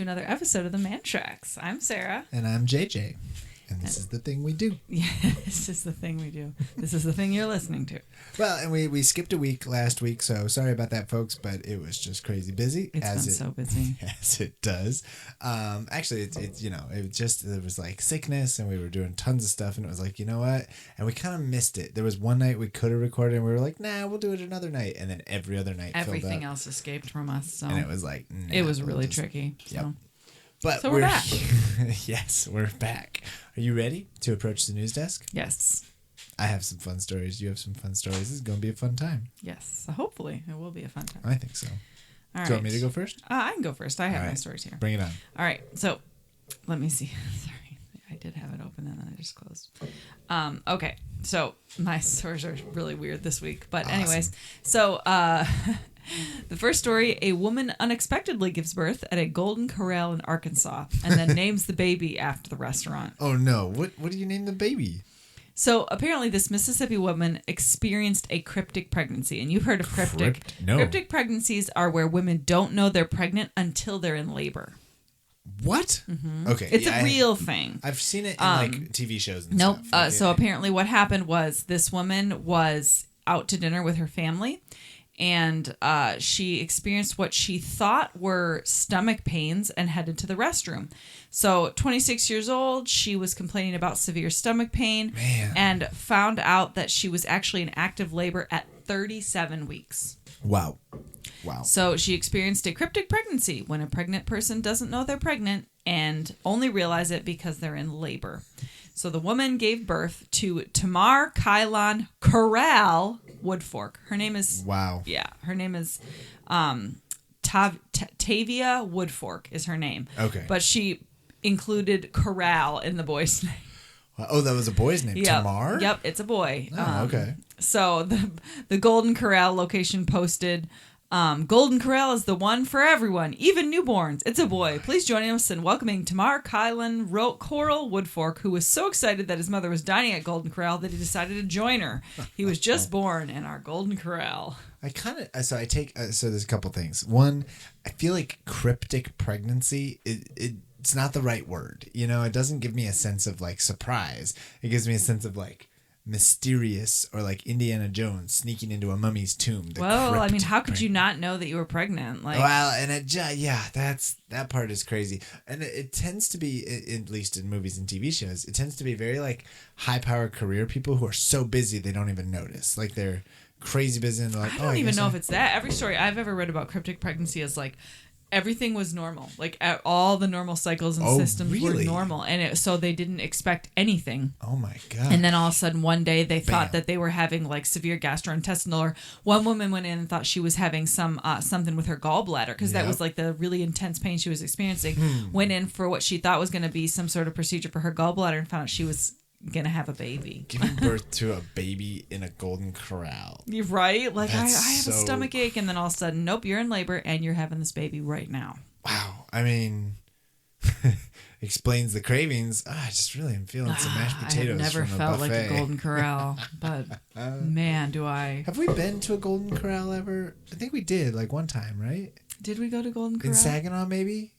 another episode of The Man Tracks. I'm Sarah. And I'm JJ. And this is the thing we do. Yeah, this is the thing we do. This is the thing you're listening to. Well, and we skipped a week last week, so sorry about that, folks, but it was just crazy busy. It's been so busy. As it does. Actually, it's there was like sickness, and we were doing tons of stuff, and it was like, you know what? And we kind of missed it. There was one night we could have recorded, and we were like, nah, we'll do it another night. And then every other night everything else escaped from us. So and it was like, nah, it was really tricky. So. Yep. But so we're back. Yes, we're back. Are you ready to approach the news desk? Yes. I have some fun stories. You have some fun stories. This is going to be a fun time. Yes. So hopefully it will be a fun time. I think so. All Do you want me to go first? I can go first. I have my stories here. Bring it on. All right. So let me see. Sorry. I did have it open and then I just closed. Okay. So my stories are really weird this week. But anyways, so the first story, a woman unexpectedly gives birth at a Golden Corral in Arkansas and then names the baby after the restaurant. Oh, no. What do you name the baby? So apparently this Mississippi woman experienced a cryptic pregnancy. And you've heard of cryptic. No. Cryptic pregnancies are where women don't know they're pregnant until they're in labor. What? Mm-hmm. Okay. It's a real thing. I've seen it in like TV shows and stuff. Nope. So apparently what happened was this woman was out to dinner with her family. And she experienced what she thought were stomach pains and headed to the restroom. So 26 years old, she was complaining about severe stomach pain and found out that she was actually in active labor at 37 weeks. Wow. So she experienced a cryptic pregnancy when a pregnant person doesn't know they're pregnant and only realize it because they're in labor. So the woman gave birth to Tamar Kylon Corral Woodfork. Her name is... Wow. Yeah, her name is Tavia Woodfork is her name. Okay. But she included Corral in the boy's name. Oh, that was a boy's name? Yep. Tamar? Yep, it's a boy. Oh, okay. So the Golden Corral location posted... Golden Corral is the one for everyone, even newborns. It's a boy. Please join us in welcoming Tamar Kylan Coral Woodfork, who was so excited that his mother was dining at Golden Corral that he decided to join her. He was just born in our Golden Corral. So there's a couple things. One, I feel like cryptic pregnancy, it's not the right word. You know, it doesn't give me a sense of like surprise. It gives me a sense of like mysterious or like Indiana Jones sneaking into a mummy's tomb. Well, I mean, how could you not know that you were pregnant? Like, well, and that part is crazy, and it tends to be, at least in movies and TV shows, it tends to be very like high-powered career people who are so busy they don't even notice. Like they're crazy busy, and they're like, I don't even know if it's that. Every story I've ever read about cryptic pregnancy is like, everything was normal. Like all the normal cycles and systems were normal. And so they didn't expect anything. Oh my God. And then all of a sudden one day they thought that they were having like severe gastrointestinal, or one woman went in and thought she was having something with her gallbladder because that was like the really intense pain she was experiencing. Went in for what she thought was going to be some sort of procedure for her gallbladder and found out she was going to have a baby. Giving birth to a baby in a Golden Corral. You're right. Like, I have a stomach ache, and then all of a sudden, nope, you're in labor, and you're having this baby right now. Wow. I mean, explains the cravings. I just really am feeling some mashed potatoes. I have never from felt buffet. like a Golden Corral, but man, do I. Have we been to a Golden Corral ever? I think we did, like one time, right? Did we go to Golden Corral? In Saginaw, maybe?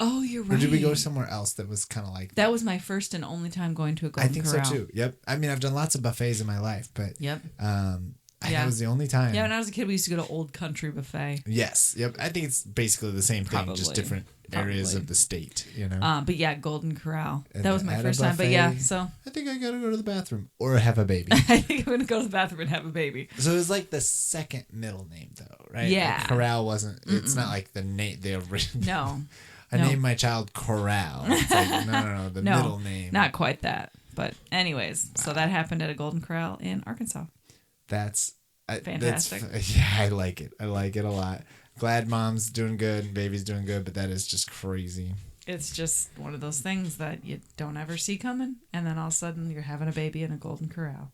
Oh, you're right. Or did we go somewhere else that was kind of like that? That was my first and only time going to a Golden Corral. I think so too. Yep. I mean, I've done lots of buffets in my life, but that was the only time. Yeah, when I was a kid, we used to go to Old Country Buffet. Yes. Yep. I think it's basically the same thing, just different areas of the state, you know? But yeah, Golden Corral. And that was my first time. But yeah, so. I think I got to go to the bathroom or have a baby. I think I'm going to go to the bathroom and have a baby. So it was like the second middle name, though, right? Yeah. Like Corral wasn't, it's not like the original. No. I named my child Corral. It's like, no, the middle name. Not quite that. But anyways, so that happened at a Golden Corral in Arkansas. That's fantastic. I like it. I like it a lot. Glad mom's doing good and baby's doing good, but that is just crazy. It's just one of those things that you don't ever see coming, and then all of a sudden you're having a baby in a Golden Corral.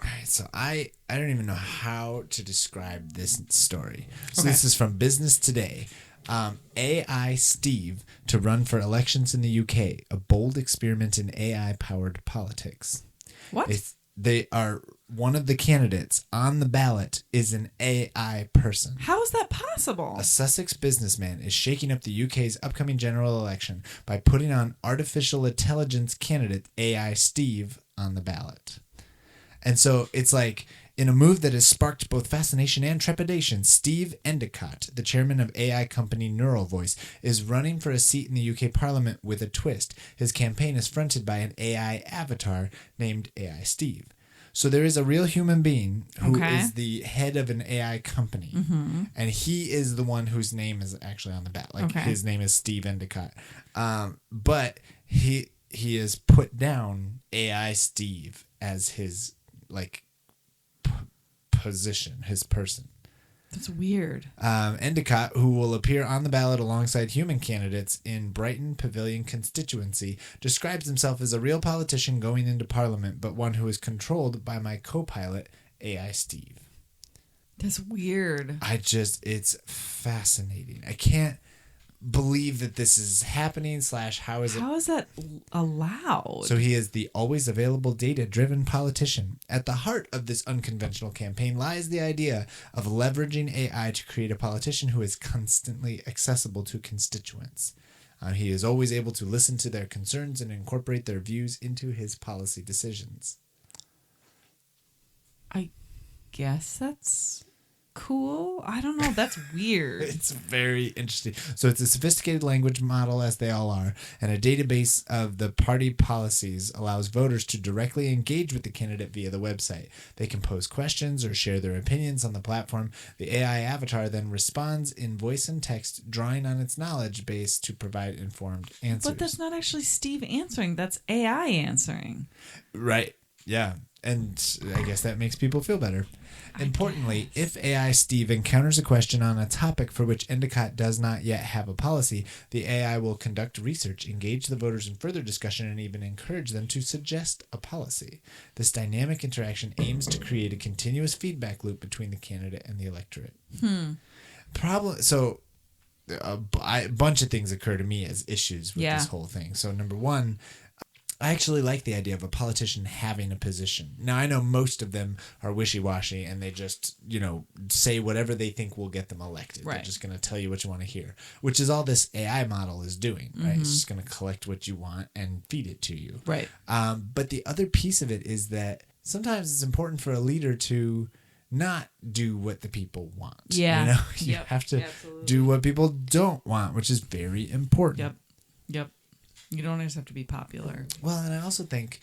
All right, so I don't even know how to describe this story. So This is from Business Today. AI Steve to run for elections in the UK. A bold experiment in AI-powered politics. What? they are one of the candidates on the ballot is an AI person. How is that possible? A Sussex businessman is shaking up the UK's upcoming general election by putting on artificial intelligence candidate AI Steve on the ballot. And so it's like, in a move that has sparked both fascination and trepidation, Steve Endicott, the chairman of AI company Neural Voice, is running for a seat in the UK Parliament with a twist. His campaign is fronted by an AI avatar named AI Steve. So there is a real human being who is the head of an AI company, and he is the one whose name is actually on the ballot. Like his name is Steve Endicott, but he has put down AI Steve as his position, his person. That's weird. Endicott, who will appear on the ballot alongside human candidates in Brighton Pavilion constituency, describes himself as a real politician going into Parliament, but one who is controlled by my co-pilot, AI Steve. That's weird. It's fascinating. I can't believe that this is happening / how is that allowed? So he is the always available data-driven politician. At the heart of this unconventional campaign lies the idea of leveraging AI to create a politician who is constantly accessible to constituents. He is always able to listen to their concerns and incorporate their views into his policy decisions. I guess that's cool. I don't know. That's weird. It's very interesting. So it's a sophisticated language model, as they all are, and a database of the party policies allows voters to directly engage with the candidate via the website. They can pose questions or share their opinions on the platform. The AI avatar then responds in voice and text, drawing on its knowledge base to provide informed answers. But that's not actually Steve answering. That's AI answering. Right. Yeah. And I guess that makes people feel better. Importantly, if AI Steve encounters a question on a topic for which Endicott does not yet have a policy, the AI will conduct research, engage the voters in further discussion, and even encourage them to suggest a policy. This dynamic interaction aims to create a continuous feedback loop between the candidate and the electorate. So a bunch of things occur to me as issues with this whole thing. So number one, I actually like the idea of a politician having a position. Now, I know most of them are wishy-washy and they just, say whatever they think will get them elected. Right. They're just going to tell you what you want to hear, which is all this AI model is doing, right? It's just going to collect what you want and feed it to you. Right. But the other piece of it is that sometimes it's important for a leader to not do what the people want. Yeah. You have to do what people don't want, which is very important. Yep. You don't always have to be popular. Well, and I also think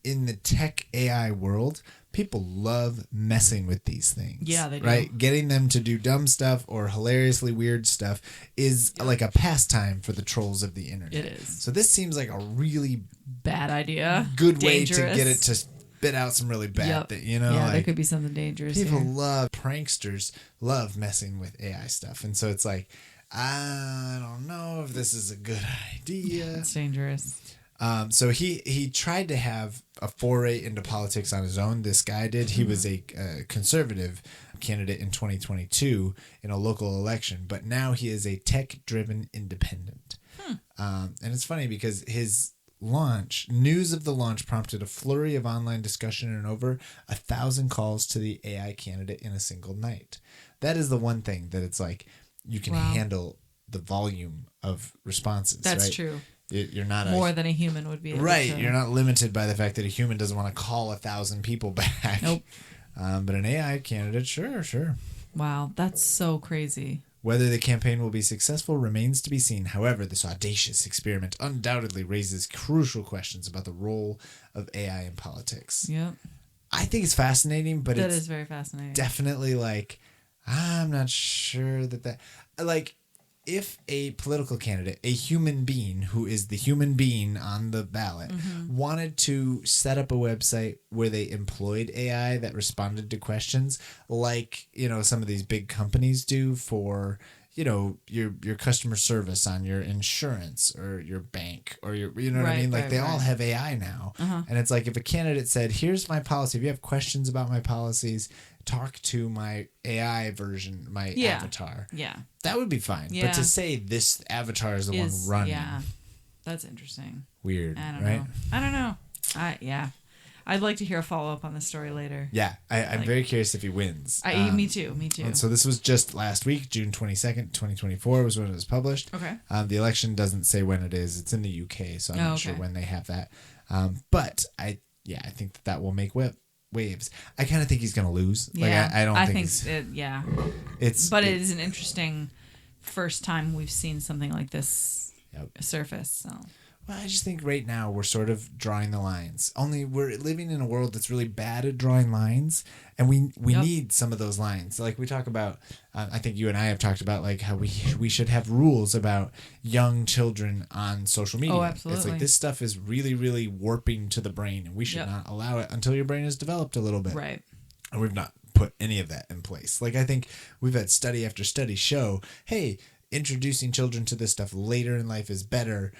in the tech AI world, people love messing with these things. Yeah, they do. Right? Getting them to do dumb stuff or hilariously weird stuff is like a pastime for the trolls of the internet. It is. So this seems like a really bad idea. Good Dangerous. way to get it to spit out some really bad thing, Yeah, there could be something dangerous. People love pranksters, love messing with AI stuff. And so it's like, I don't know if this is a good idea. It's dangerous. So he tried to have a foray into politics on his own. This guy did. He was a conservative candidate in 2022 in a local election, but now he is a tech-driven independent. And it's funny because his news of the launch prompted a flurry of online discussion and over 1,000 calls to the AI candidate in a single night. That is the one thing that it's like, you can handle the volume of responses. That's right? true. You're not more than a human would be able right. to. You're not limited by the fact that a human doesn't want to call 1,000 people back. Nope. But an AI candidate, sure. Wow, that's so crazy. Whether the campaign will be successful remains to be seen. However, this audacious experiment undoubtedly raises crucial questions about the role of AI in politics. Yep. I think it's fascinating, but that is very fascinating. Definitely like, I'm not sure that like, if a political candidate, a human being who is the human being on the ballot, wanted to set up a website where they employed AI that responded to questions like, some of these big companies do for, your customer service on your insurance or your bank or your, what I mean? Like they all have AI now. And it's like if a candidate said, here's my policy. If you have questions about my policies, talk to my AI version, my avatar. Yeah. That would be fine. Yeah. But to say this avatar is the one running. Yeah. That's interesting. Weird. I don't know. I I'd like to hear a follow-up on this story later. Yeah, I'm very curious if he wins. Me too. And so this was just last week, June 22nd, 2024 was when it was published. Okay. The election doesn't say when it is. It's in the UK, so I'm not sure when they have that. But I think that will make waves. I kind of think he's going to lose. Yeah, like, I don't think it is an interesting first time we've seen something like this surface. So. Well, I just think right now we're sort of drawing the lines. Only we're living in a world that's really bad at drawing lines, and we need some of those lines. Like we talk about, I think you and I have talked about like how we should have rules about young children on social media. Oh, absolutely. It's like this stuff is really, really warping to the brain, and we should not allow it until your brain has developed a little bit. Right. And we've not put any of that in place. Like I think we've had study after study show, hey, introducing children to this stuff later in life is better.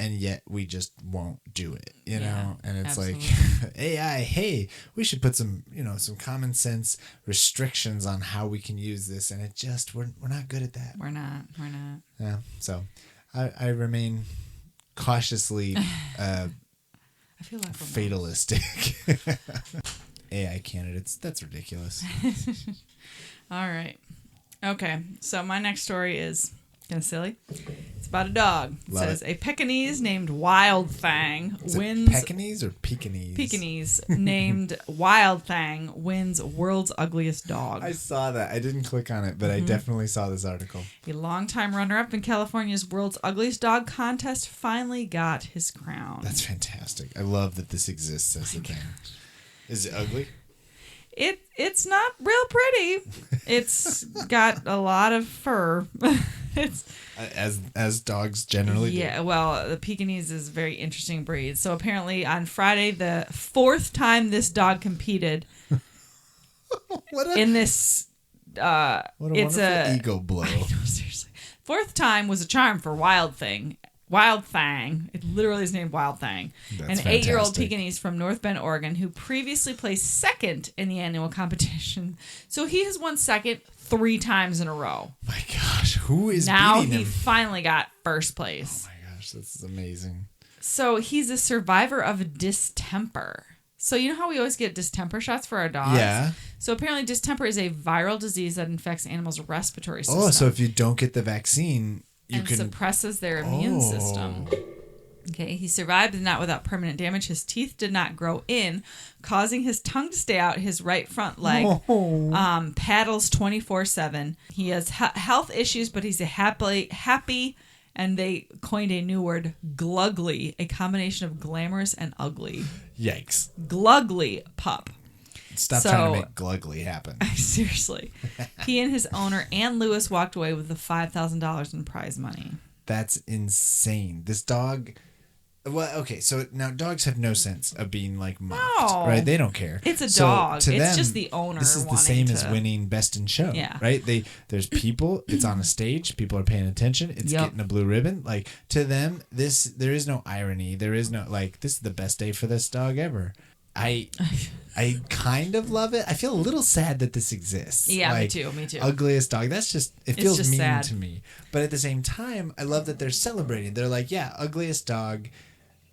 And yet we just won't do it, you know? And it's absolutely. like, AI, hey, we should put some, some common sense restrictions on how we can use this. And it just, we're not good at that. We're not. Yeah. So I remain cautiously I feel like fatalistic. AI candidates, that's ridiculous. All right. Okay. So my next story is kind of silly. It's about a dog. It says a Pekingese named Wild Thang wins. Pekingese or Pekingese? Pekingese named Wild Thang wins world's ugliest dog. I saw that. I didn't click on it, but I definitely saw this article. A longtime runner-up in California's world's ugliest dog contest finally got his crown. That's fantastic. I love that this exists as a thing. Is it ugly? It's not real pretty. It's got a lot of fur. It's as dogs generally do. Yeah, well, the Pekingese is a very interesting breed. So apparently on Friday, the fourth time this dog competed in this what a wonderful ego blow. I know, seriously. Fourth time was a charm for Wild Thang. It literally is named Wild Thang. That's an 8-year-old Pekingese from North Bend, Oregon, who previously placed second in the annual competition. So he has won second 3 times in a row. My gosh, who is now beating him? He finally got first place. Oh my gosh, this is amazing. So he's a survivor of distemper. So you know how we always get distemper shots for our dogs? Yeah. So apparently distemper is a viral disease that infects animals' respiratory system. Oh, so if you don't get the vaccine, suppresses their immune system. Okay, he survived and not without permanent damage. His teeth did not grow in, causing his tongue to stay out his right front leg. Paddles 24/7. He has health issues, but he's a happy, and they coined a new word, Glugly, a combination of glamorous and ugly. Yikes. Glugly pup. Stop trying to make Glugly happen. Seriously. He and his owner, Ann Lewis, walked away with the $5,000 in prize money. That's insane. This dog... Well, okay, so now dogs have no sense of being like mocked, right? They don't care. It's a dog. To it's them, just the owner. This is the same as winning Best in Show, right? There's people. It's on a stage. People are paying attention. It's getting a blue ribbon. Like to them, there is no irony. There is no this is the best day for this dog ever. I kind of love it. I feel a little sad that this exists. Yeah, me too. Ugliest dog. That's just, it feels just mean sad to me. But at the same time, I love that they're celebrating. They're like, yeah, ugliest dog.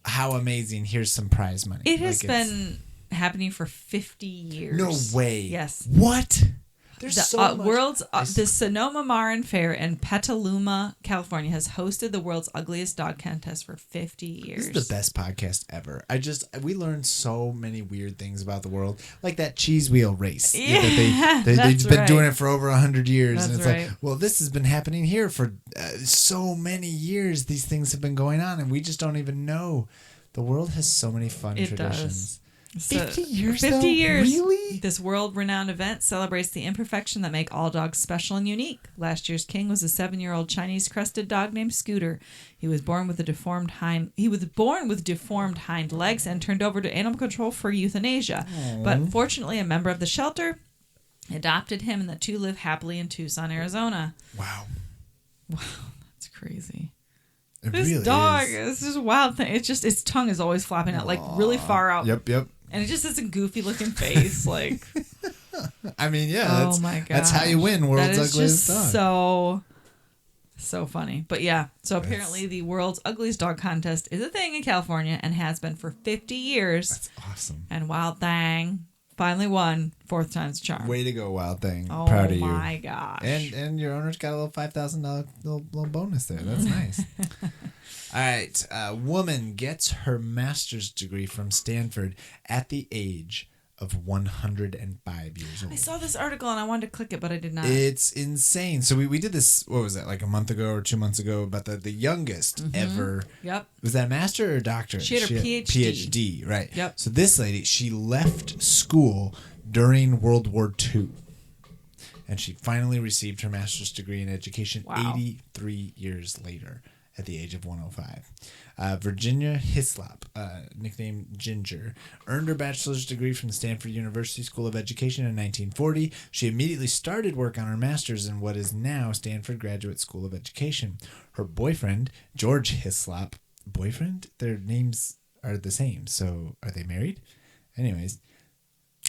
How amazing. Here's some prize money. It has been happening for 50 years. No way. Yes. What? There's so much. The Sonoma Marin Fair in Petaluma, California, has hosted the world's ugliest dog contest for 50 years. This is the best podcast ever. We learned so many weird things about the world, like that cheese wheel race. Yeah, they've been doing it for over 100 years, That's and it's like, well, this has been happening here for so many years. These things have been going on, and we just don't even know. The world has so many fun traditions. 50 years? 50 years. Really? This world-renowned event celebrates the imperfection that make all dogs special and unique. Last year's king was a 7-year-old Chinese crested dog named Scooter. He was born with deformed hind legs and turned over to animal control for euthanasia. Aww. But fortunately, a member of the shelter adopted him, and the two live happily in Tucson, Arizona. Wow, that's crazy. This really dog is just a wild thing. It's just its tongue is always flopping out, like really far out. Yep. And it just has a goofy looking face, like. I mean, yeah. Oh my god. That's how you win World's Ugliest Dog. So So funny. But yeah, so apparently the world's ugliest dog contest is a thing in California and has been for 50 years. That's awesome. And Wild Thang finally won. Fourth time's a charm. Way to go, Wild Thing. Oh, Proud of you. Oh my gosh. And your owner's got a little $5,000 little bonus there. That's nice. All right. A woman gets her master's degree from Stanford at the age of 105 years old. I saw this article and I wanted to click it, but I did not. It's insane. So we did this, what was that, like a month ago or 2 months ago, about the youngest ever. Yep. Was that a master or a doctorate? She had her PhD. PhD, right. Yep. So this lady, she left school during World War II. And she finally received her master's degree in education 83 years later at the age of 105. Virginia Hislop, nicknamed Ginger, earned her bachelor's degree from the Stanford University School of Education in 1940. She immediately started work on her master's in what is now Stanford Graduate School of Education. Her boyfriend, George Hislop, their names are the same, so are they married? Anyways.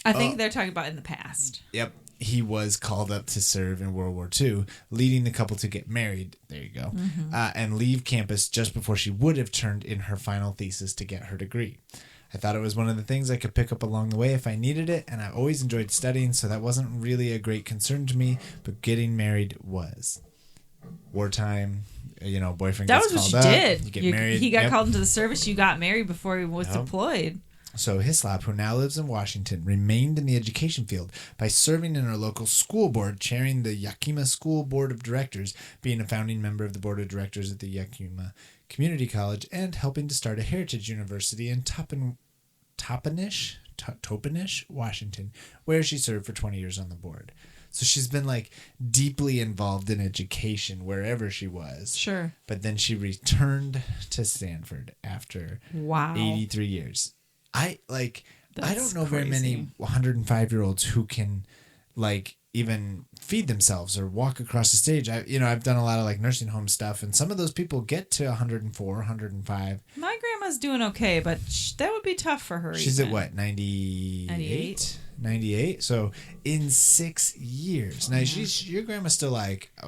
I think they're talking about in the past. Yep. He was called up to serve in World War II, leading the couple to get married, there you go, and leave campus just before she would have turned in her final thesis to get her degree. I thought it was one of the things I could pick up along the way if I needed it, and I've always enjoyed studying, so that wasn't really a great concern to me, but getting married was. Wartime, boyfriend that gets was what called she up, did. you get married. He got called into the service, you got married before he was deployed. So Hislop, who now lives in Washington, remained in the education field by serving in her local school board, chairing the Yakima School Board of Directors, being a founding member of the board of directors at the Yakima Community College, and helping to start a heritage university in Toppenish, Washington, where she served for 20 years on the board. So she's been deeply involved in education wherever she was. Sure. But then she returned to Stanford after 83 years. I don't know very many 105-year-olds who can even feed themselves or walk across the stage. I've done a lot of nursing home stuff, and some of those people get to 104, 105. My grandma's doing okay, but that would be tough for her. She's at what, 98? 98. So in 6 years. Now your grandma's still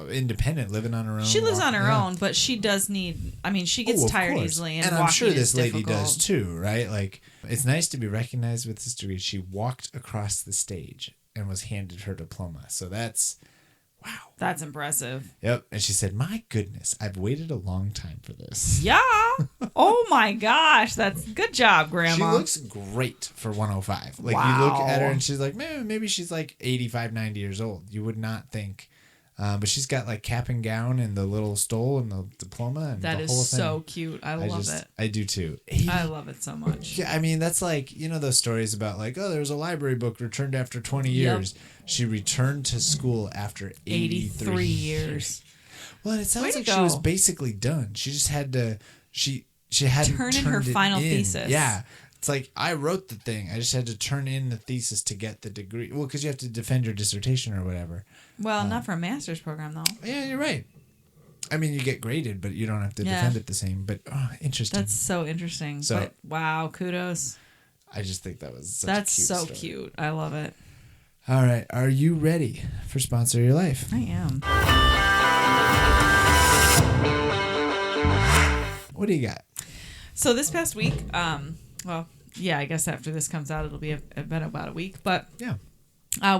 independent, living on her own. She lives on her own, but she does need. She gets tired easily, and I'm sure this lady difficult. does too, right? It's nice to be recognized with this degree. She walked across the stage and was handed her diploma. So that's. Wow. That's impressive. Yep. And she said, "My goodness, I've waited a long time for this." Yeah. Oh my gosh. That's good job, Grandma. She looks great for 105. You look at her and she's maybe she's 85, 90 years old. You would not think. But she's got cap and gown and the little stole and the diploma and that the is whole thing. so cute. I love it. I do too. I love it so much. Yeah, that's those stories about there was a library book returned after 20 years. Yep. She returned to school after 83 years. Well, and it sounds like she was basically done. She just had to she hadn't turn in turned her final in. thesis. Yeah. It's I wrote the thing. I just had to turn in the thesis to get the degree. Well, because you have to defend your dissertation or whatever. Well, not for a master's program, though. Yeah, you're right. You get graded, but you don't have to defend it the same. But, interesting. That's so interesting. So, but, wow, kudos. I just think that was such a cute story. That's so cute. I love it. All right. Are you ready for Sponsor Your Life? I am. What do you got? So this past week, I guess after this comes out, it'll been about a week. But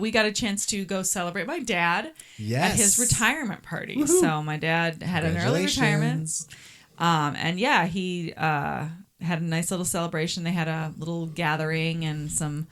we got a chance to go celebrate my dad at his retirement party. Woo-hoo. So my dad had an early retirement. He had a nice little celebration. They had a little gathering and some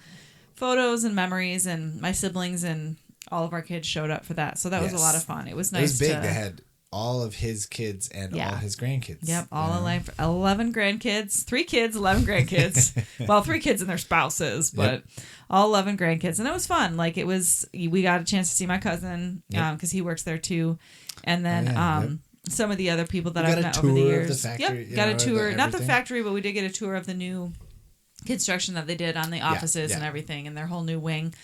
photos and memories, and my siblings and all of our kids showed up for that. So that was a lot of fun. It was nice. It was big. They had all of his kids and all his grandkids. Yep, 11 grandkids, 3 kids, 11 grandkids. Well, 3 kids and their spouses, but all 11 grandkids, and it was fun. We got a chance to see my cousin because he works there too, and then some of the other people that I've met over the years. Of the factory, got a tour, not the factory, but we did get a tour of the new construction that they did on the offices and everything, and their whole new wing.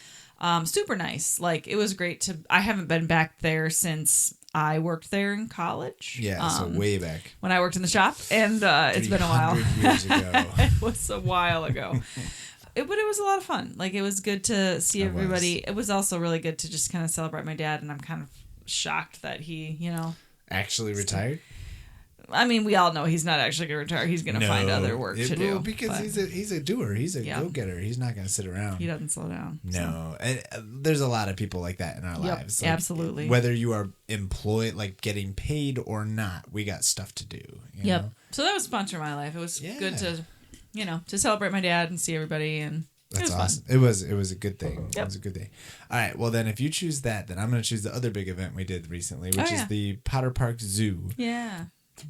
Super nice. It was great I haven't been back there since I worked there in college. Yeah, so way back. When I worked in the shop, and it's been a while. 300 years ago. It was a while ago. But it was a lot of fun. It was good to see everybody. It was also really good to just kind of celebrate my dad, and I'm kind of shocked that he, actually retired? I mean, we all know he's not actually going to retire. He's going to find other work to do. Because he's a doer. He's a go-getter. He's not going to sit around. He doesn't slow down. No. And there's a lot of people like that in our lives. Like, absolutely. Whether you are employed, like getting paid or not, we got stuff to do. You know? So that was fun for my life. It was good to, to celebrate my dad and see everybody. And that's awesome. Fun. It was a good thing. Yep. It was a good thing. All right. Well, then if you choose that, then I'm going to choose the other big event we did recently, which is the Potter Park Zoo. Yeah.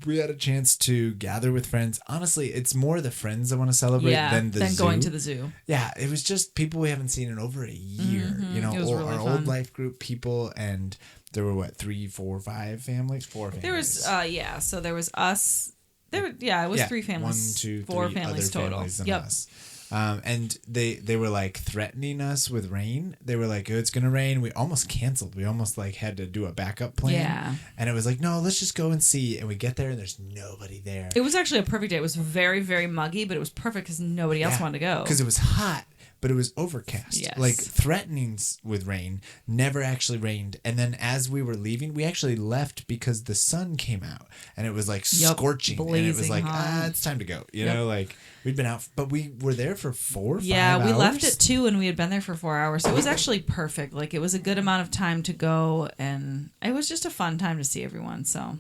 We had a chance to gather with friends. Honestly, it's more the friends I want to celebrate than the zoo. going to the zoo. Yeah, it was just people we haven't seen in over a year. Mm-hmm. It was really our fun. old life group people, and there were 3, 4, 5 families? 4 families. There was so there was us. It was 3 families. 1, 2, 4 3 families other total. families than us. And they were like threatening us with rain. They were like, oh, it's gonna rain. We almost canceled. We almost like had to do a backup plan. Yeah. And it was like, no, let's just go and see. And we get there and there's nobody there. It was actually a perfect day. It was very, very muggy, but it was perfect because nobody else wanted to go. Because it was hot, but it was overcast. Yes. Like threatenings with rain never actually rained. And then as we were leaving, we actually left because the sun came out and it was like scorching. And it was like, it's time to go. You know, like we'd been out, but we were there for 4 or 5 hours. Yeah, we left at 2 and we had been there for 4 hours. So it was actually perfect. Like it was a good amount of time to go and it was just a fun time to see everyone. So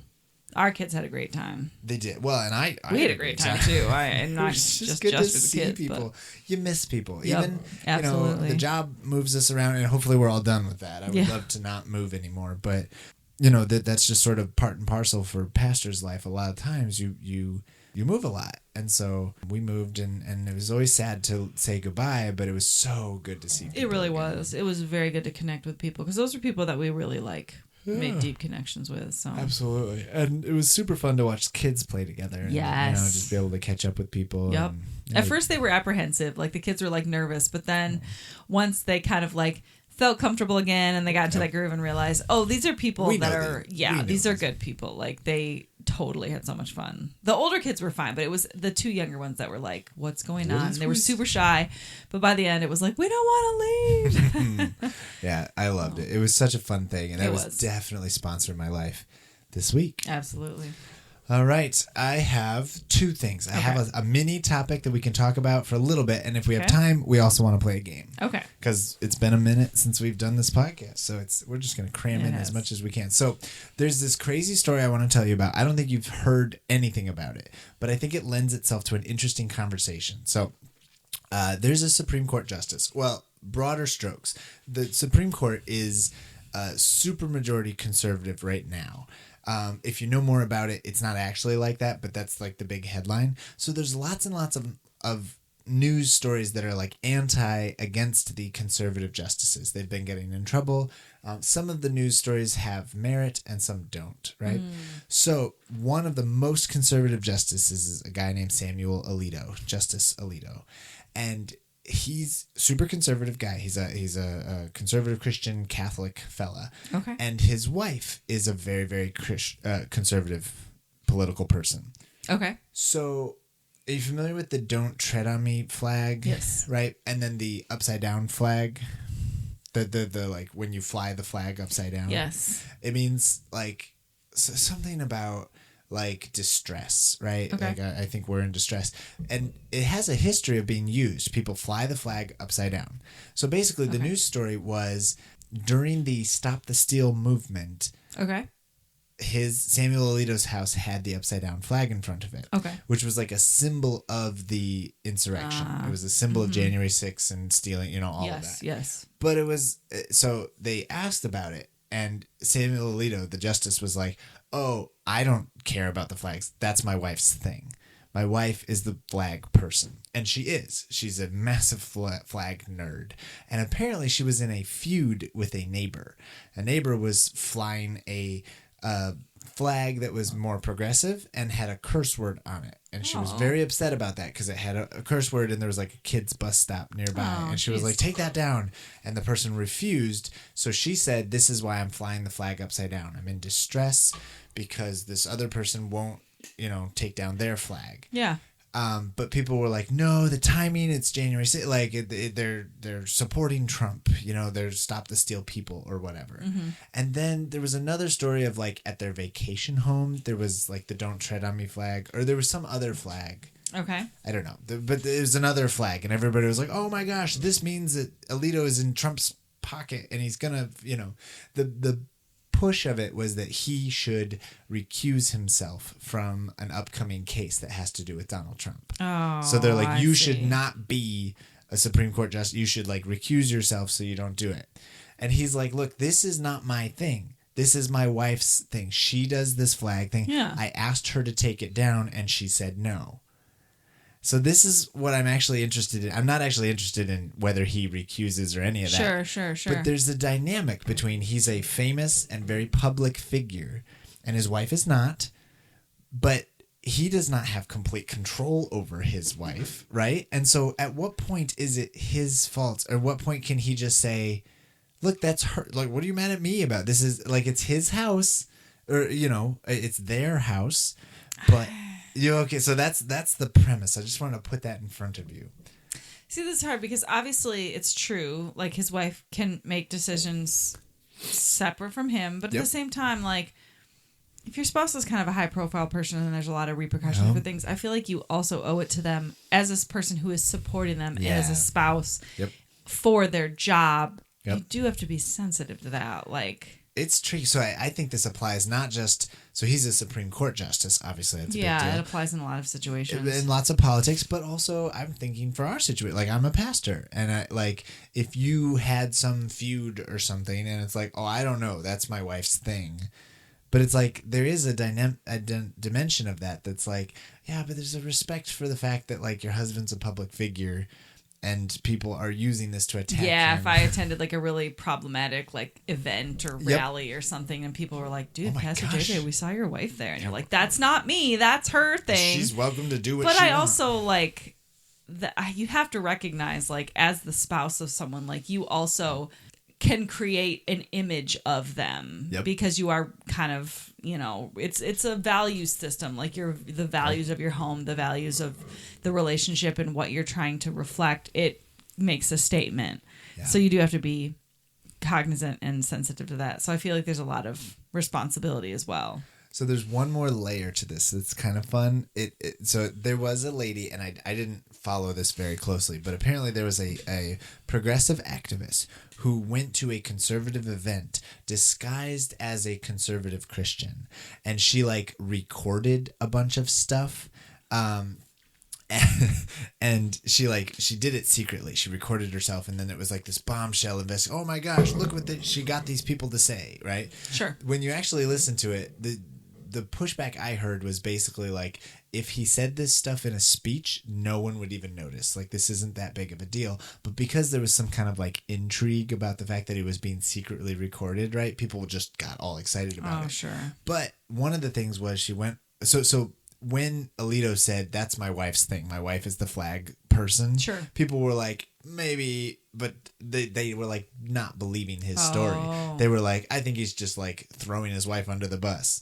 our kids had a great time. They did. Well, and we had a great time too. And not it's just good to for the see kids, people. But... You miss people. Yep, Even absolutely. the job moves us around, and hopefully we're all done with that. I would love to not move anymore, but that's just sort of part and parcel for pastor's life. A lot of times you move a lot, and so we moved, and it was always sad to say goodbye, but it was so good to see people. It really was. It was very good to connect with people because those are people that we really made deep connections with. So absolutely, and it was super fun to watch kids play together. And, just be able to catch up with people. Yep. And, At first they were apprehensive, like the kids were like nervous, but then once they kind of like felt comfortable again and they got into that groove and realized, oh, these are people these are good people. Like they totally had so much fun. The older kids were fine, but it was the 2 younger ones that were like, what's going on? They were super shy, but by the end it was like, we don't want to leave. Yeah, I loved it. It was such a fun thing, and it was definitely sponsored my life this week. Absolutely. All right, I have 2 things. I have a mini topic that we can talk about for a little bit, and if we have time, we also want to play a game. Okay. Because it's been a minute since we've done this podcast, so we're just going to cram in as much as we can. So there's this crazy story I want to tell you about. I don't think you've heard anything about it, but I think it lends itself to an interesting conversation. So there's a Supreme Court justice. Well, broader strokes. The Supreme Court is supermajority conservative right now. If you know more about it, it's not actually like that, but that's like the big headline. So there's lots and lots of news stories that are like against the conservative justices. They've been getting in trouble. Some of the news stories have merit and some don't, right? So one of the most conservative justices is a guy named Justice Alito. And he's super conservative guy. He's a conservative Christian Catholic fella. Okay. And his wife is a very, very conservative political person. Okay. So are you familiar with the Don't Tread on Me flag? Yes. Right? And then the upside down flag? The like when you fly the flag upside down? Yes. It means like something about like distress, right? Okay. Like I think we're in distress. And it has a history of being used. People fly the flag upside down. So basically the news story was during the Stop the Steal movement. Okay. Samuel Alito's house had the upside down flag in front of it. Okay. Which was like a symbol of the insurrection. It was a symbol of January 6th and stealing, all of that. Yes. But it was, so they asked about it. And Samuel Alito, the justice, was like, oh, I don't care about the flags. That's my wife's thing. My wife is the flag person. And she is. She's a massive flag nerd. And apparently she was in a feud with a neighbor. A neighbor was flying a flag that was more progressive and had a curse word on it. And she was very upset about that because it had a curse word and there was like a kid's bus stop nearby. And she was like, take that down. And the person refused. So she said, this is why I'm flying the flag upside down. I'm in distress because this other person won't, take down their flag. Yeah. But people were like, no, the timing, it's January 6th. Like they're supporting Trump, they're Stop the Steal people or whatever. Mm-hmm. And then there was another story of like at their vacation home, there was like the Don't Tread on Me flag, or there was some other flag. Okay. I don't know. But there was another flag and everybody was like, oh my gosh, this means that Alito is in Trump's pocket and he's going to, the push of it was that he should recuse himself from an upcoming case that has to do with Donald Trump. Oh, so they're like, I you see. should not be a Supreme Court justice. You should like recuse yourself so you don't do it. And he's like, look, this is not my thing. This is my wife's thing. She does this flag thing. Yeah. I asked her to take it down and she said no. So this is what I'm actually interested in. I'm not actually interested in whether he recuses or any of that. Sure. But there's a dynamic between he's a famous and very public figure and his wife is not, but he does not have complete control over his wife, right? And so at what point is it his fault? Or what point can he just say, look, that's her. Like, what are you mad at me about? This is like, it's his house or, it's their house, but... Okay, so that's the premise. I just want to put that in front of you. See, this is hard because obviously it's true. Like, his wife can make decisions separate from him, but at the same time, like, if your spouse is kind of a high-profile person and there's a lot of repercussions for things, I feel like you also owe it to them as this person who is supporting them as a spouse for their job. You do have to be sensitive to that, like... It's tricky. So I think this applies not just... So he's a Supreme Court justice, obviously. That's a big deal. Yeah, it applies in a lot of situations. In lots of politics, but also I'm thinking for our situation. Like, I'm a pastor. And, if you had some feud or something and it's like, oh, I don't know, that's my wife's thing. But it's like, there is a dimension of that that's like, yeah, but there's a respect for the fact that, like, your husband's a public figure and people are using this to attack him. If I attended like a really problematic like event or rally or something and people were like, dude, Pastor JJ, we saw your wife there. And you're like, that's not me. That's her thing. She's welcome to do what she wants. But I also like, you have to recognize like as the spouse of someone, like you also can create an image of them because you are kind of, it's a value system, like the values of your home, the values of the relationship and what you're trying to reflect. It makes a statement. Yeah. So you do have to be cognizant and sensitive to that. So I feel like there's a lot of responsibility as well. So there's one more layer to this that's kind of fun. So there was a lady, and I didn't follow this very closely, but apparently there was a progressive activist who went to a conservative event disguised as a conservative Christian. And she like recorded a bunch of stuff. And she did it secretly. She recorded herself, and then it was like this bombshell investigation. Oh my gosh, look what she got these people to say, right? Sure. When you actually listen to it, the pushback I heard was basically like, if he said this stuff in a speech, no one would even notice. Like, this isn't that big of a deal. But because there was some kind of like intrigue about the fact that he was being secretly recorded, right? People just got all excited about it. Oh, sure. But one of the things was she went... So when Alito said, that's my wife's thing, my wife is the flag person, sure, people were like, maybe, but they were like not believing his story. They were like, I think he's just like throwing his wife under the bus.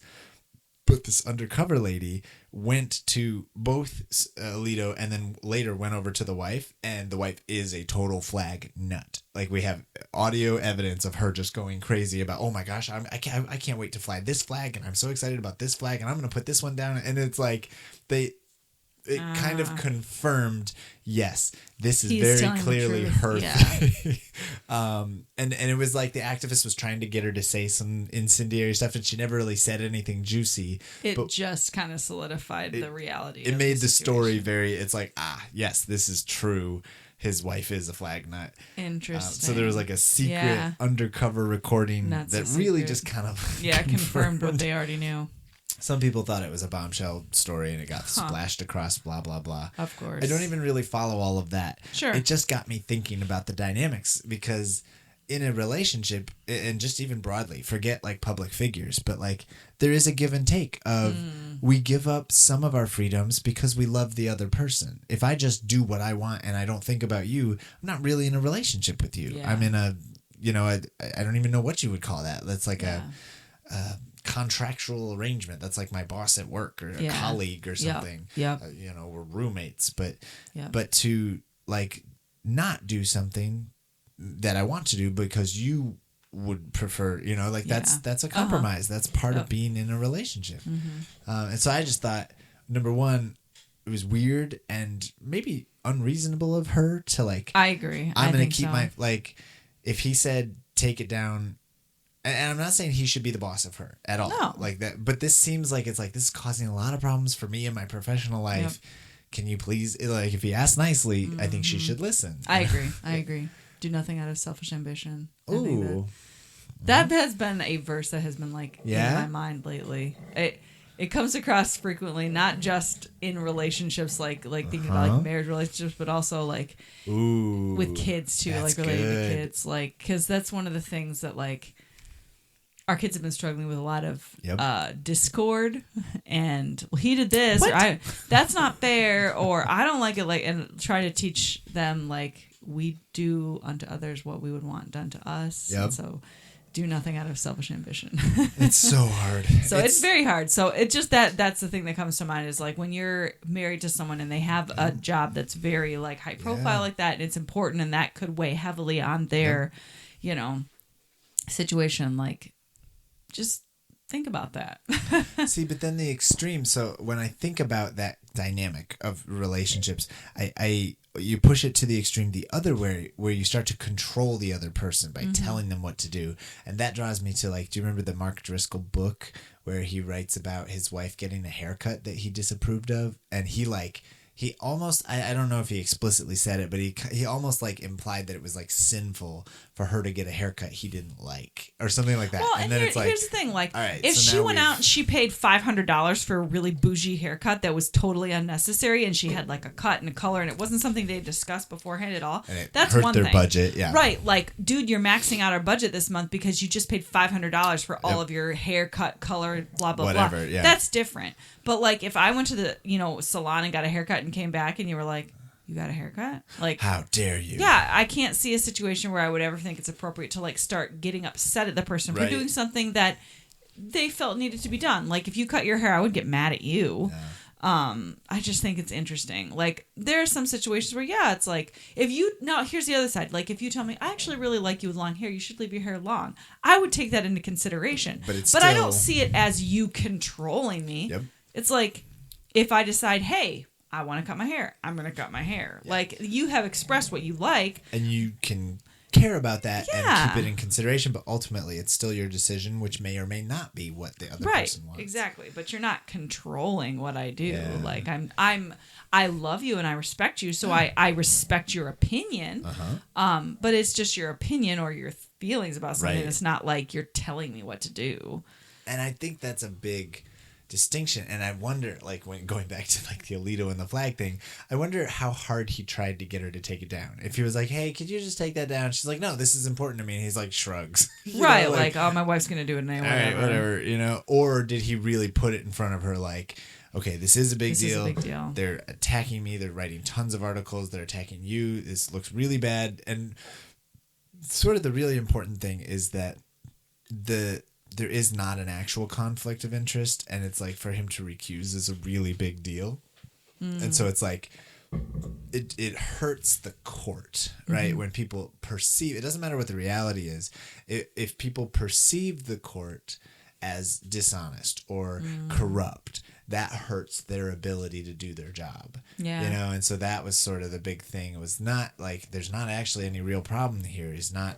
But this undercover lady went to both Alito and then later went over to the wife, and the wife is a total flag nut. Like, we have audio evidence of her just going crazy about, oh my gosh, I can't wait to fly this flag, and I'm so excited about this flag, and I'm going to put this one down. And it's like it kind of confirmed, yes, this is very clearly her thing. And it was like the activist was trying to get her to say some incendiary stuff, and she never really said anything juicy. But just kind of solidified the reality. It made the story very, it's like, yes, this is true. His wife is a flag nut. Interesting. So there was like a secret undercover recording that really just kind of confirmed what they already knew. Some people thought it was a bombshell story and it got splashed across blah, blah, blah. Of course. I don't even really follow all of that. Sure. It just got me thinking about the dynamics, because in a relationship, and just even broadly, forget like public figures, but like there is a give and take of we give up some of our freedoms because we love the other person. If I just do what I want and I don't think about you, I'm not really in a relationship with you. Yeah. I'm in a, I don't even know what you would call that. That's like a contractual arrangement. That's like my boss at work or a colleague or something. You know, we're roommates, but to like not do something that I want to do because you would prefer, you know, like that's a compromise. That's part of being in a relationship. And so I just thought, number one, it was weird and maybe unreasonable of her to like, I agree. I'm going to keep my, like, if he said, take it down, and I'm not saying he should be the boss of her at all. No. Like that, but this seems like it's like, this is causing a lot of problems for me in my professional life. Can you please, like, if he asks nicely, I think she should listen. I agree. Do nothing out of selfish ambition. Ooh. That has been a verse that has been like in my mind lately. It comes across frequently, not just in relationships, like thinking about like marriage relationships, but also like with kids too, like related to kids, like because that's one of the things that like our kids have been struggling with a lot of discord and well, he did this or that's not fair or I don't like it, like, and try to teach them like we do unto others what we would want done to us. And so do nothing out of selfish ambition. It's so hard. So it's very hard. So it's just that's the thing that comes to mind is like when you're married to someone and they have a job that's very like high profile like that and it's important and that could weigh heavily on their, you know, situation. Like just think about that. See, but then the extreme. So when I think about that dynamic of relationships, you push it to the extreme the other way where you start to control the other person by telling them what to do. And that draws me to like, do you remember the Mark Driscoll book where he writes about his wife getting a haircut that he disapproved of? And he almost, I don't know if he explicitly said it, but he almost like implied that it was like sinful for her to get a haircut he didn't like or something like that. Well, and then it's like, here's the thing, like if so she went out and she paid $500 for a really bougie haircut that was totally unnecessary and she had like a cut and a color and it wasn't something they discussed beforehand at all, that's hurt one their thing. Budget, right? Like, dude, you're maxing out our budget this month because you just paid $500 for all of your haircut, color, blah blah blah. That's different. But like if I went to the salon and got a haircut and came back and you were like, you got a haircut? Like, how dare you? Yeah, I can't see a situation where I would ever think it's appropriate to like start getting upset at the person for doing something that they felt needed to be done. Like if you cut your hair, I would get mad at you. I just think it's interesting. Like there are some situations where it's like here's the other side. Like if you tell me I actually really like you with long hair, you should leave your hair long. I would take that into consideration. But I don't see it as you controlling me. Yep. It's like if I decide, hey, I want to cut my hair, I'm going to cut my hair. Yeah. Like you have expressed what you like. And you can care about that and keep it in consideration, but ultimately it's still your decision, which may or may not be what the other person wants. Exactly. But you're not controlling what I do. Yeah. Like I love you and I respect you, so I respect your opinion. But it's just your opinion or your feelings about something. It's not like you're telling me what to do. And I think that's a big distinction, and I wonder, like, when going back to like the Alito and the flag thing, I wonder how hard he tried to get her to take it down. If he was like, hey, could you just take that down? She's like, no, this is important to me, and he's like shrugs. Right, like, oh, my wife's gonna do it anyway. All right, whatever, or did he really put it in front of her like, okay, this is a big deal. They're attacking me, they're writing tons of articles, they're attacking you, this looks really bad. And sort of the really important thing is that there is not an actual conflict of interest, and it's like for him to recuse is a really big deal. And so it's like it hurts the court, right? When people perceive, it doesn't matter what the reality is, if people perceive the court as dishonest or corrupt, that hurts their ability to do their job. And so that was sort of the big thing. It was not like there's not actually any real problem here. He's not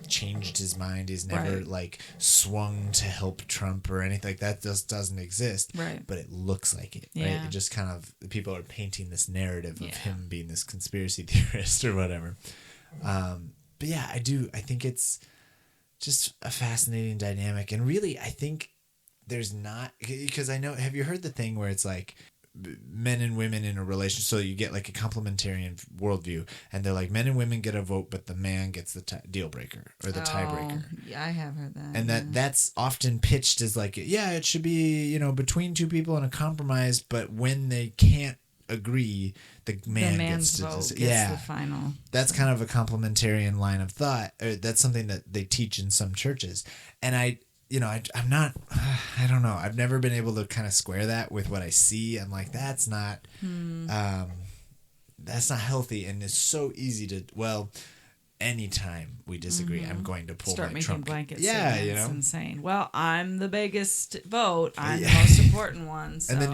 changed his mind. He's never like swung to help Trump or anything like that. Just doesn't exist. But it looks like it. Right? It just kind of, people are painting this narrative of him being this conspiracy theorist or whatever. But yeah, I think it's just a fascinating dynamic. And really, I think there's not, because I know, have you heard the thing where it's like men and women in a relationship, so you get like a complementarian worldview, and they're like men and women get a vote, but the man gets the deal breaker or the tiebreaker. Yeah, I have heard that. And that's often pitched as like, it should be, between two people in a compromise, but when they can't agree, the man's vote gets the final. That's kind of a complementarian line of thought. That's something that they teach in some churches. And I'm not, I don't know. I've never been able to kind of square that with what I see. I'm like, that's not healthy. And it's so easy to, anytime we disagree, I'm going to pull Start my making trump. blanket Yeah, statements and saying, well, I'm the biggest vote. I'm the Yeah. most important one. So. And then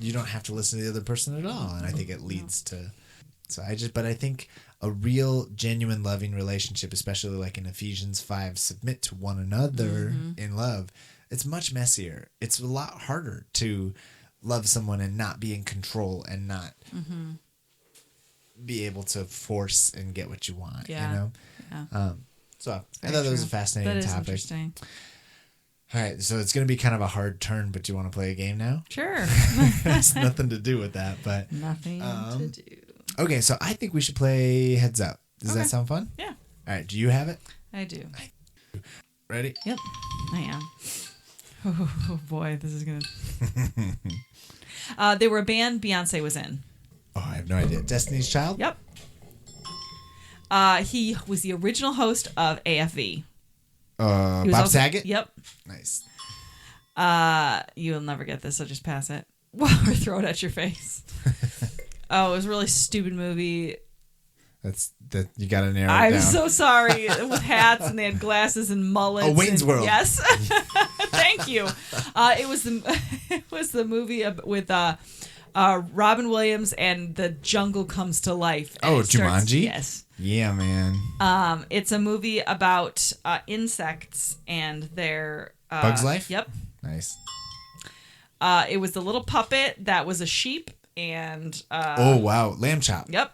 you don't have to listen to the other person at all. And I think it leads to, but I think a real, genuine, loving relationship, especially like in Ephesians 5, submit to one another in love. It's much messier. It's a lot harder to love someone and not be in control and not be able to force and get what you want. Yeah. You know. Yeah. So I thought that was a fascinating topic. Interesting. All right, so it's going to be kind of a hard turn, but do you want to play a game now? Sure. It's nothing to do with that, but nothing to do. Okay, so I think we should play Heads Up. Does that sound fun? Yeah. All right, do you have it? I do. Ready? Yep, I am. Oh boy, this is gonna. They were a band Beyonce was in. Oh, I have no idea. Destiny's Child? Yep. He was the original host of AFV. Bob Saget? Yep. Nice. You'll never get this, so just pass it. Or throw it at your face. Oh, it was a really stupid movie. That you got to narrow it down. I'm so sorry. With hats and they had glasses and mullets. Oh, Wayne's World. Yes. Thank you. It was the movie with Robin Williams and the jungle comes to life. Oh, Jumanji? Yes. Yeah, man. It's a movie about insects and their Bug's Life? Yep. Nice. It was the little puppet that was a sheep and oh wow, Lamb Chop. Yep.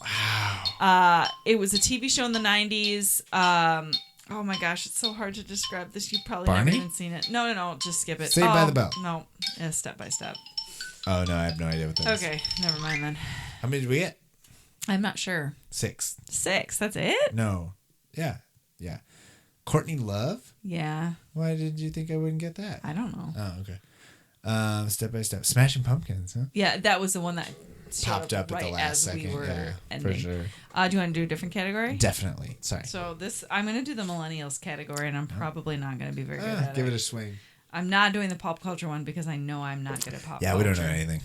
Wow. It was a TV show in the 90s. Oh my gosh, it's so hard to describe this. You've probably Barney? never even seen it. No, just skip it. Saved by the Bell. No, Step by Step. Oh no, I have no idea what that is. Okay, never mind then. How many did we get? I'm not sure. 6. 6, that's it? No. Yeah. Courtney Love? Yeah. Why did you think I wouldn't get that? I don't know. Oh, okay. Step by Step. Smashing Pumpkins, huh? Yeah, that was the one that popped up right at the last as second. We were Yeah, ending. for sure. Do you want to do a different category? Definitely. Sorry. So I'm going to do the millennials category, and I'm probably not going to be very good at Give it. it a swing. I'm not doing the pop culture one because I know I'm not good at pop culture. Yeah, we don't know anything.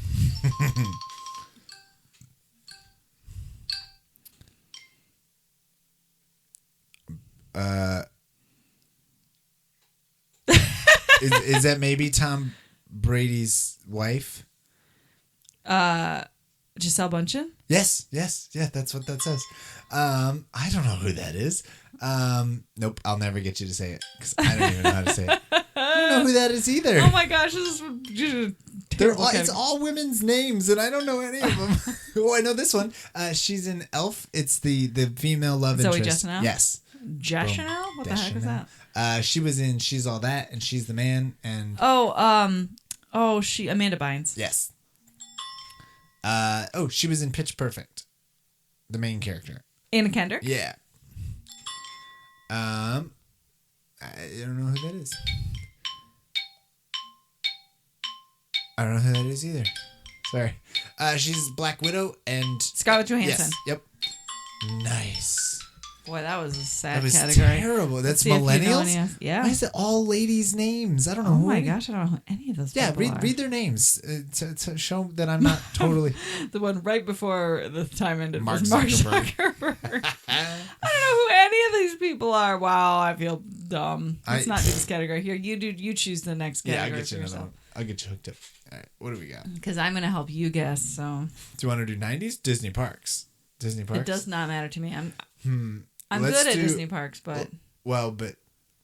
Is that maybe Tom Brady's wife? Giselle Bundchen? Yes. Yeah, that's what that says. I don't know who that is. Nope, I'll never get you to say it because I don't even know how to say it. I don't know who that is either. Oh my gosh, this is terrible. It's all women's names, and I don't know any of them. Oh, I know this one. She's in Elf. It's the female love Zoe interest. Deschanel? Yes. Deschanel? What the heck is that? She was in She's All That, and She's the Man, and Amanda Bynes. yes. She was in Pitch Perfect, the main character. Anna Kendrick? Yeah. I don't know who that is. I don't know who that is either. Sorry. She's Black Widow and Scarlett Johansson. Yes. Yep. Nice. Boy, that was a sad That was category. terrible. That's See if you know millennials? any- Yeah. Why is it all ladies' names? I don't know. Oh who my any- gosh, I don't know who any of those Yeah, people are. read their names to show that I'm not totally... The one right before the time ended Mark was Mark Zuckerberg. Zuckerberg. I don't know who any of these people are. Wow, I feel dumb. Let's not do this category here. You choose the next Yeah, category I'll get you another one. I'll get you hooked up. All right, what do we got? because I'm going to help you guess. So Do you want to do 90s? Disney parks. Disney parks? it does not matter to me. I'm Let's good at do- Disney parks, but Well, but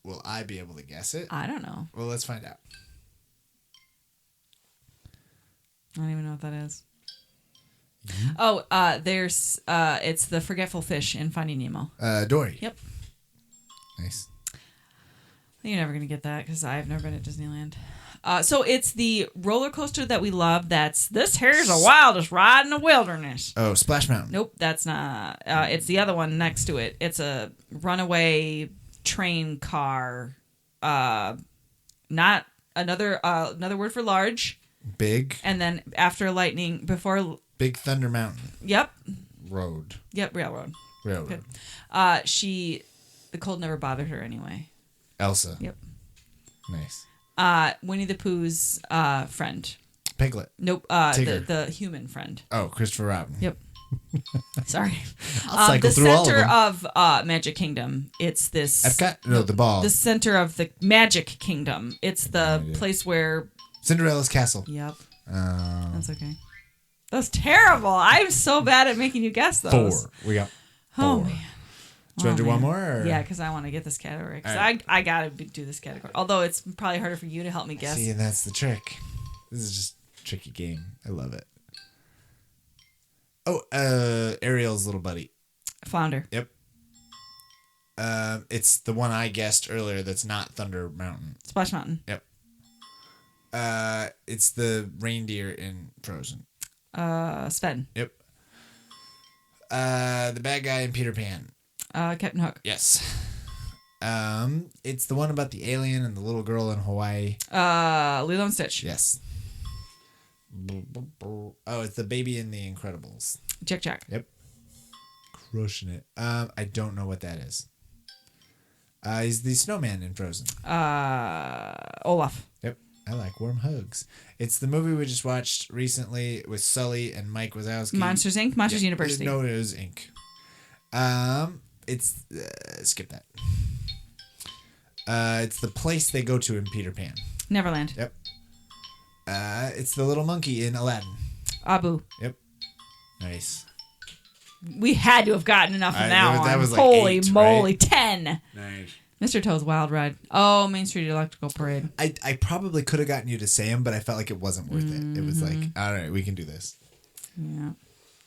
will I be able to guess it? I don't know. Well, let's find out. I don't even know what that is. Mm-hmm. Oh, there's it's the forgetful fish in Finding Nemo. Dory. Yep. Nice. You're never going to get that because I've never been at Disneyland. So it's the roller coaster that we love. This here's the wildest ride in the wilderness. Oh, Splash Mountain. Nope, that's not. It's the other one next to it. It's a runaway train car. Not another word for large. Big. And then after lightning, before. Big Thunder Mountain. Yep. Road. Yep. Railroad. Railroad. The cold never bothered her anyway. Elsa. Yep. Nice. Winnie the Pooh's friend. Piglet. Nope. Tigger. The human friend. Oh, Christopher Robin. Yep. Sorry. I'll cycle the through all of center them. of Magic Kingdom. It's this. Epcot? No, the ball. The center of the Magic Kingdom. It's the place where. Cinderella's castle. Yep. That's okay. That's terrible. I'm so bad at making you guess those. 4. We got 4. Oh, man. Do you want to do one more? Or? Yeah, because I want to get this category. Because right. I got to do this category. Although it's probably harder for you to help me guess. See, and that's the trick. This is just a tricky game. I love it. Oh, Ariel's little buddy. Flounder. Yep. It's the one I guessed earlier that's not Thunder Mountain. Splash Mountain. Yep. It's the reindeer in Frozen. Sven. Yep. The bad guy in Peter Pan. Captain Hook. Yes. It's the one about the alien and the little girl in Hawaii. Lilo and Stitch. Yes. Oh, it's the baby in The Incredibles. Jack Jack. Yep. Crushing it. I don't know what that is. He's the snowman in Frozen. Olaf. Yep. I like warm hugs. It's the movie we just watched recently with Sully and Mike Wazowski. Monsters Inc. Monsters University. No, it was Inc. It's skip that. It's the place they go to in Peter Pan. Neverland. Yep. It's the little monkey in Aladdin. Abu. Yep. Nice. We had to have gotten enough from that one. That was like Holy 8, moly, right? 10. Nice. Mr. Toad's Wild Ride. Oh, Main Street Electrical Parade. I probably could have gotten you to say them, but I felt like it wasn't worth it. It was like, all right, we can do this. Yeah.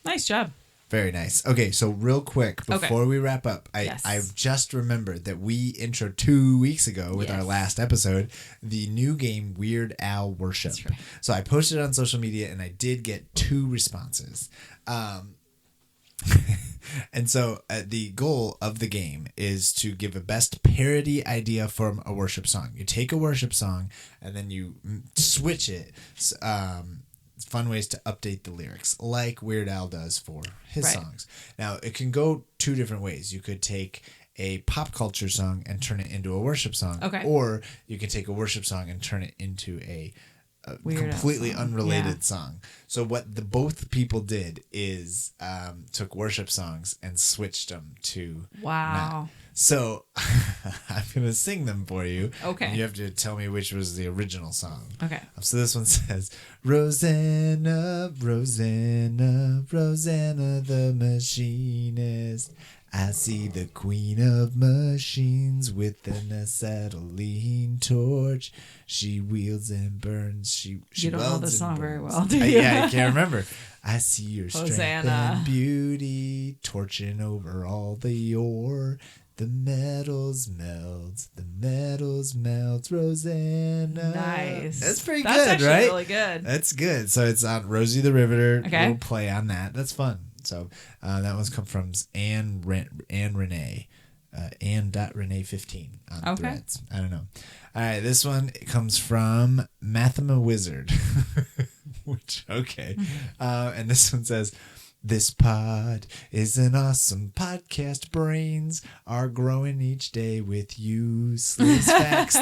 Nice job. Very nice. Okay, so real quick, before we wrap up, I've just remembered that we introed 2 weeks ago with our last episode, the new game Weird Al Worship. That's right. So I posted it on social media and I did get 2 responses. And so the goal of the game is to give a best parody idea from a worship song. You take a worship song and then you switch it. Fun ways to update the lyrics, like Weird Al does for his songs. Now, it can go 2 different ways. You could take a pop culture song and turn it into a worship song. Okay. Or you can take a worship song and turn it into a completely unrelated song. So what the both people did is took worship songs and switched them to not. So I'm going to sing them for you. Okay. And you have to tell me which was the original song. Okay. So this one says, Rosanna, Rosanna, Rosanna the machinist. I see the queen of machines with an acetylene torch. She wields and burns. She you don't know the song very well, do you? I can't remember. I see your strength Hosanna. and beauty, torching over all the ore. The metals melt, Rosanna. Nice. That's pretty That's good, actually right? really good. That's good. So it's on Rosie the Riveter. Okay. We'll play on that. That's fun. So that one's come from Anne Renee. Anne.Renee15 on Threads. I don't know. All right, this one comes from Mathema Wizard. Which, okay. And this one says, this pod is an awesome podcast. Brains are growing each day with useless facts.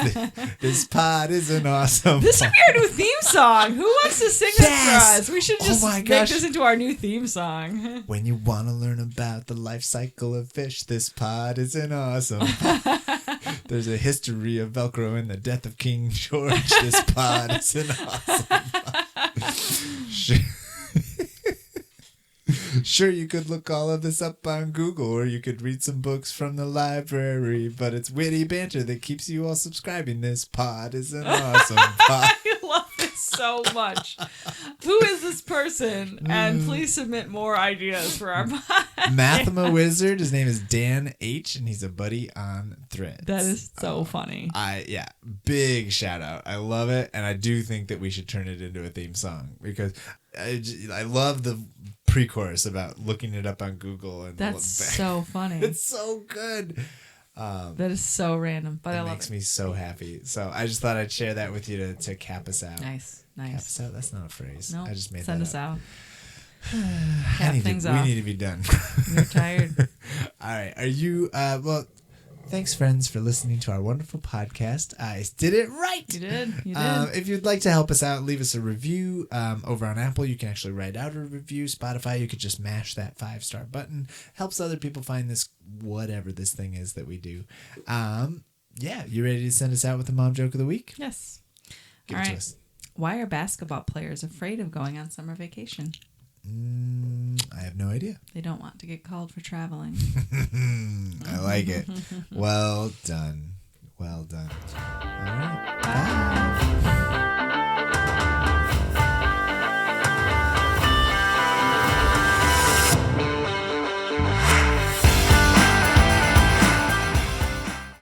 This pod is an awesome This should be our new theme song. Who wants to sing this for us? We should just make this into our new theme song. When you want to learn about the life cycle of fish, this pod is an awesome pod. There's a history of Velcro and the death of King George. This pod is an awesome pod. Sure, you could look all of this up on Google, or you could read some books from the library, but it's witty banter that keeps you all subscribing. This pod is an awesome pod. I love this so much. Who is this person? And please submit more ideas for our pod. Mathema Wizard. His name is Dan H, and he's a buddy on Threads. That is so funny. Big shout out. I love it, and I do think that we should turn it into a theme song because I love the pre-chorus about looking it up on Google. And that's so funny. It's so good. That is so random, but I love it. It makes me so happy. So I just thought I'd share that with you to cap us out. Nice. Cap us out? That's not a phrase. No, I just made send that us up. out. We need to be done. You're tired. All right. Are you, Thanks, friends, for listening to our wonderful podcast. I did it right. You did. You did. If you'd like to help us out, leave us a review. Over on Apple, you can actually write out a review. Spotify, you could just mash that 5-star button. Helps other people find this, whatever this thing is that we do. Yeah, you ready to send us out with the mom joke of the week? Yes. Give All it right. to us. Why are basketball players afraid of going on summer vacation? I have no idea. They don't want to get called for traveling. I like it. Well done. Well done. All right. Bye.